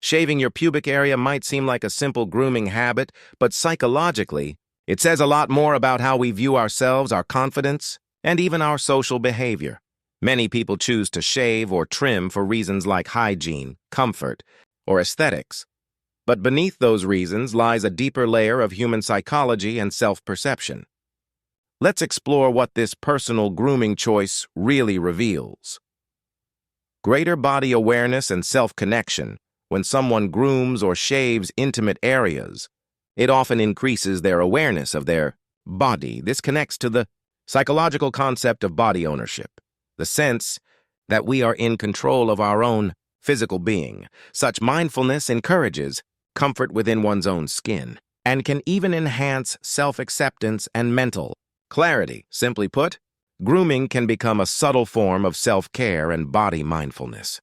Shaving your pubic area might seem like a simple grooming habit, but psychologically, it says a lot more about how we view ourselves, our confidence, and even our social behavior. Many people choose to shave or trim for reasons like hygiene, comfort, or aesthetics. But beneath those reasons lies a deeper layer of human psychology and self-perception. Let's explore what this personal grooming choice really reveals. Greater body awareness and self-connection. When someone grooms or shaves intimate areas, it often increases their awareness of their body. This connects to the psychological concept of body ownership, the sense that we are in control of our own physical being. Such mindfulness encourages comfort within one's own skin and can even enhance self-acceptance and mental clarity. Simply put, grooming can become a subtle form of self-care and body mindfulness.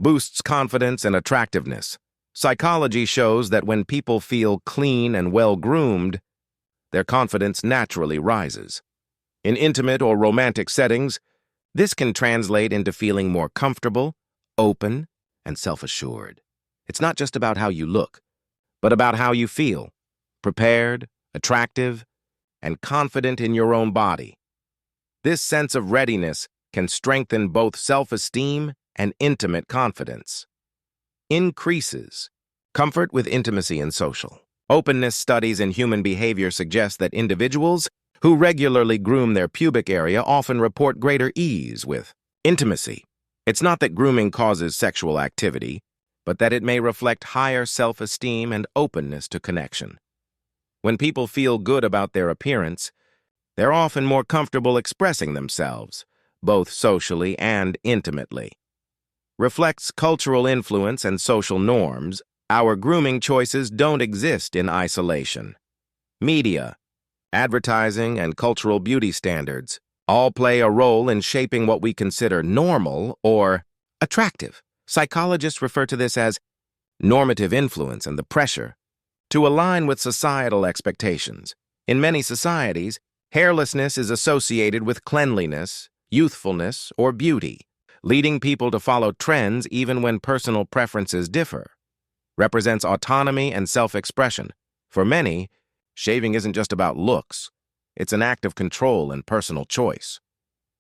Boosts confidence and attractiveness. Psychology shows that when people feel clean and well-groomed, their confidence naturally rises. In intimate or romantic settings, this can translate into feeling more comfortable, open, and self-assured. It's not just about how you look, but about how you feel, prepared, attractive, and confident in your own body. This sense of readiness can strengthen both self-esteem and intimate confidence. Increases comfort with intimacy and social. Openness studies in human behavior suggest that individuals who regularly groom their pubic area often report greater ease with intimacy. It's not that grooming causes sexual activity, but that it may reflect higher self-esteem and openness to connection. When people feel good about their appearance, they're often more comfortable expressing themselves, both socially and intimately. Reflects cultural influence and social norms. Our grooming choices don't exist in isolation. Media, advertising, and cultural beauty standards all play a role in shaping what we consider normal or attractive. Psychologists refer to this as normative influence and the pressure to align with societal expectations. In many societies, hairlessness is associated with cleanliness, youthfulness, or beauty, leading people to follow trends even when personal preferences differ. Represents autonomy and self-expression. For many, shaving isn't just about looks. It's an act of control and personal choice.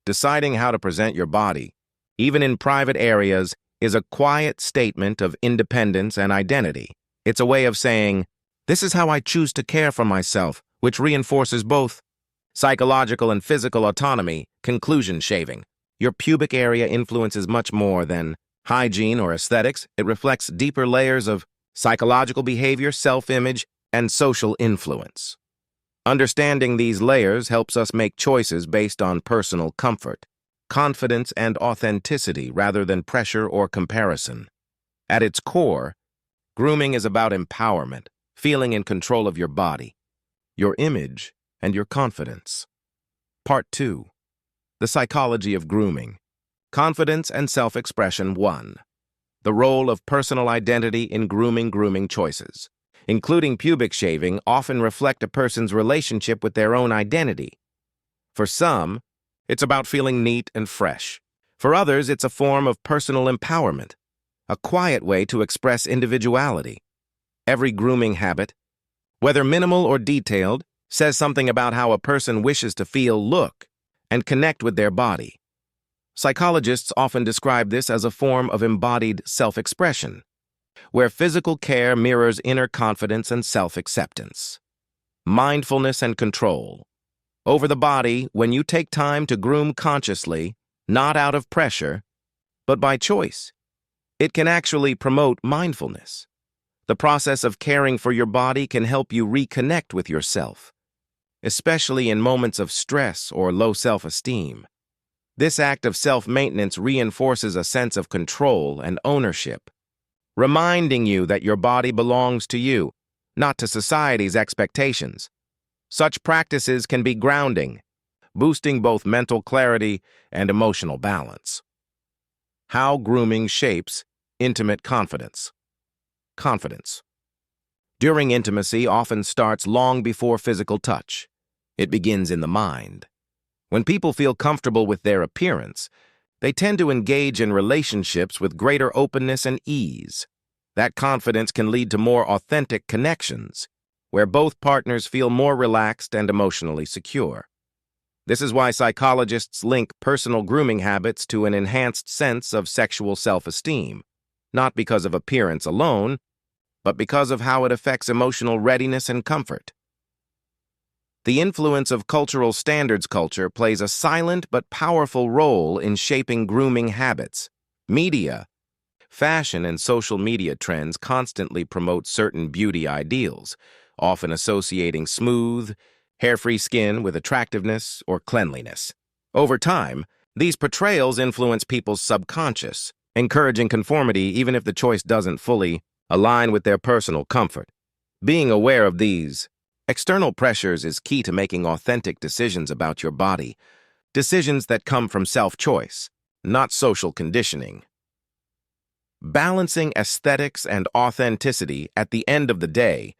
Deciding how to present your body, even in private areas, is a quiet statement of independence and identity. It's a way of saying, "This is how I choose to care for myself," which reinforces both psychological and physical autonomy. Conclusion: shaving your pubic area influences much more than hygiene or aesthetics. It reflects deeper layers of psychological behavior, self-image, and social influence. Understanding these layers helps us make choices based on personal comfort, confidence, and authenticity rather than pressure or comparison. At its core, grooming is about empowerment, feeling in control of your body, your image, and your confidence. Part 2. The Psychology of Grooming. Confidence and Self-Expression 1. The role of personal identity in grooming choices, including pubic shaving, often reflect a person's relationship with their own identity. For some, it's about feeling neat and fresh. For others, it's a form of personal empowerment, a quiet way to express individuality. Every grooming habit, whether minimal or detailed, says something about how a person wishes to feel, look, and connect with their body. Psychologists often describe this as a form of embodied self-expression, where physical care mirrors inner confidence and self-acceptance. Mindfulness and control. Over the body, when you take time to groom consciously, not out of pressure, but by choice, it can actually promote mindfulness. The process of caring for your body can help you reconnect with yourself, especially in moments of stress or low self-esteem. This act of self-maintenance reinforces a sense of control and ownership, reminding you that your body belongs to you, not to society's expectations. Such practices can be grounding, boosting both mental clarity and emotional balance. How grooming shapes intimate confidence. Confidence. During intimacy often starts long before physical touch. It begins in the mind. When people feel comfortable with their appearance, they tend to engage in relationships with greater openness and ease. That confidence can lead to more authentic connections, where both partners feel more relaxed and emotionally secure. This is why psychologists link personal grooming habits to an enhanced sense of sexual self-esteem, not because of appearance alone, but because of how it affects emotional readiness and comfort. The influence of cultural standards culture plays a silent but powerful role in shaping grooming habits. Media, fashion, and social media trends constantly promote certain beauty ideals, often associating smooth, hair-free skin with attractiveness or cleanliness. Over time, these portrayals influence people's subconscious, encouraging conformity even if the choice doesn't fully align with their personal comfort. Being aware of these external pressures is key to making authentic decisions about your body, decisions that come from self-choice, not social conditioning. Balancing aesthetics and authenticity. At the end of the day,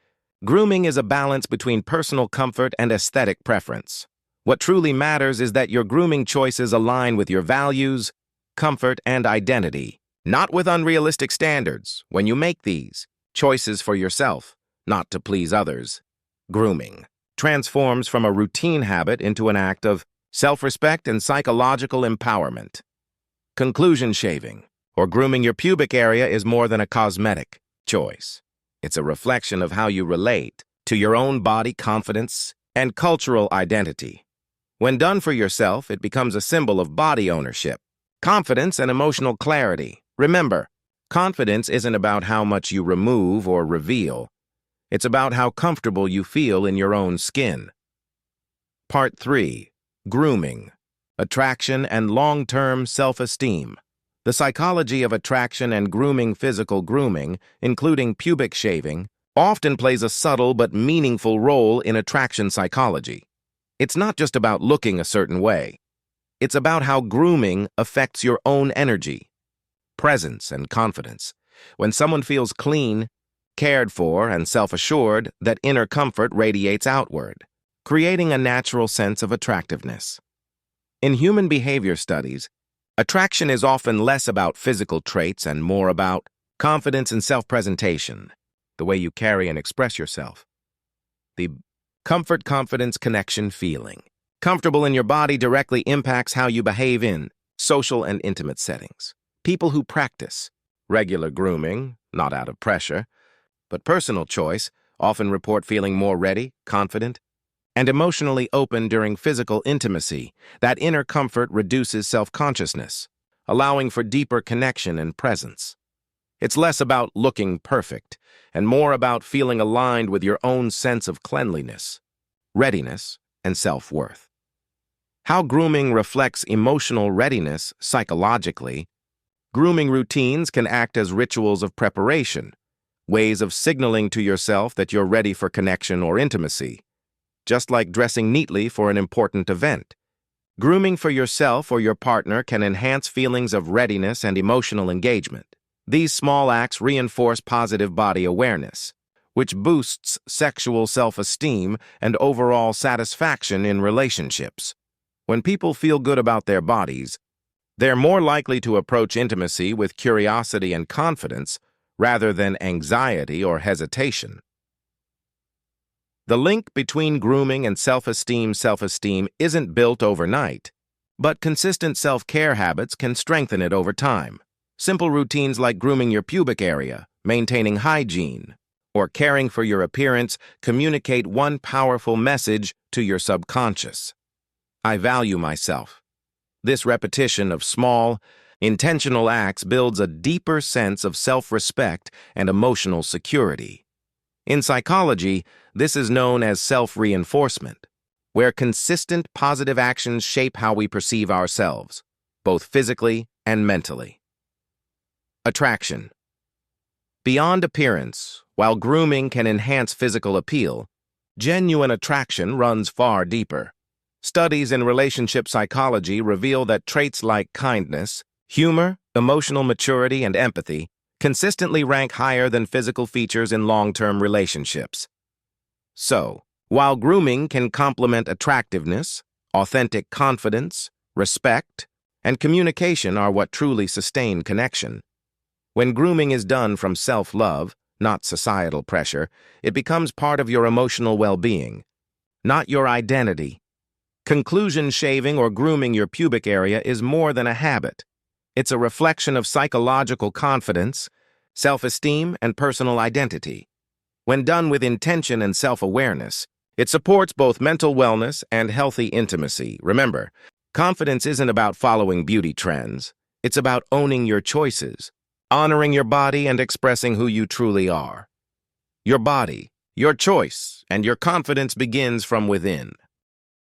grooming is a balance between personal comfort and aesthetic preference. What truly matters is that your grooming choices align with your values, comfort, and identity, not with unrealistic standards. When you make these choices for yourself, not to please others, grooming transforms from a routine habit into an act of self-respect and psychological empowerment. Conclusion: shaving or grooming your pubic area is more than a cosmetic choice. It's a reflection of how you relate to your own body, confidence, and cultural identity. When done for yourself, it becomes a symbol of body ownership, confidence, and emotional clarity. Remember, confidence isn't about how much you remove or reveal. It's about how comfortable you feel in your own skin. Part 3. Grooming, attraction, and long-term self-esteem. The psychology of attraction and grooming. Physical grooming, including pubic shaving, often plays a subtle but meaningful role in attraction psychology. It's not just about looking a certain way. It's about how grooming affects your own energy, presence, and confidence. When someone feels clean, cared for, and self-assured, that inner comfort radiates outward, creating a natural sense of attractiveness. In human behavior studies, attraction is often less about physical traits and more about confidence and self-presentation, the way you carry and express yourself. The comfort-confidence connection feeling. Comfortable in your body directly impacts how you behave in social and intimate settings. People who practice regular grooming, not out of pressure, but personal choice, often report feeling more ready, confident, and emotionally open during physical intimacy. That inner comfort reduces self-consciousness, allowing for deeper connection and presence. It's less about looking perfect and more about feeling aligned with your own sense of cleanliness, readiness, and self-worth. How grooming reflects emotional readiness psychologically. Grooming routines can act as rituals of preparation, ways of signaling to yourself that you're ready for connection or intimacy. Just like dressing neatly for an important event, grooming for yourself or your partner can enhance feelings of readiness and emotional engagement. These small acts reinforce positive body awareness, which boosts sexual self-esteem and overall satisfaction in relationships. When people feel good about their bodies, they're more likely to approach intimacy with curiosity and confidence rather than anxiety or hesitation. The link between grooming and self-esteem isn't built overnight, but consistent self-care habits can strengthen it over time. Simple routines like grooming your pubic area, maintaining hygiene, or caring for your appearance communicate one powerful message to your subconscious: I value myself. This repetition of small, intentional acts builds a deeper sense of self-respect and emotional security. In psychology, this is known as self-reinforcement, where consistent positive actions shape how we perceive ourselves, both physically and mentally. Attraction. Beyond appearance, while grooming can enhance physical appeal, genuine attraction runs far deeper. Studies in relationship psychology reveal that traits like kindness, humor, emotional maturity, and empathy consistently rank higher than physical features in long-term relationships. So, while grooming can complement attractiveness, authentic confidence, respect, and communication are what truly sustain connection. When grooming is done from self-love, not societal pressure, it becomes part of your emotional well-being, not your identity. Conclusion, shaving or grooming your pubic area is more than a habit. It's a reflection of psychological confidence, self-esteem, and personal identity. When done with intention and self-awareness, it supports both mental wellness and healthy intimacy. Remember, confidence isn't about following beauty trends. It's about owning your choices, honoring your body, and expressing who you truly are. Your body, your choice, and your confidence begins from within.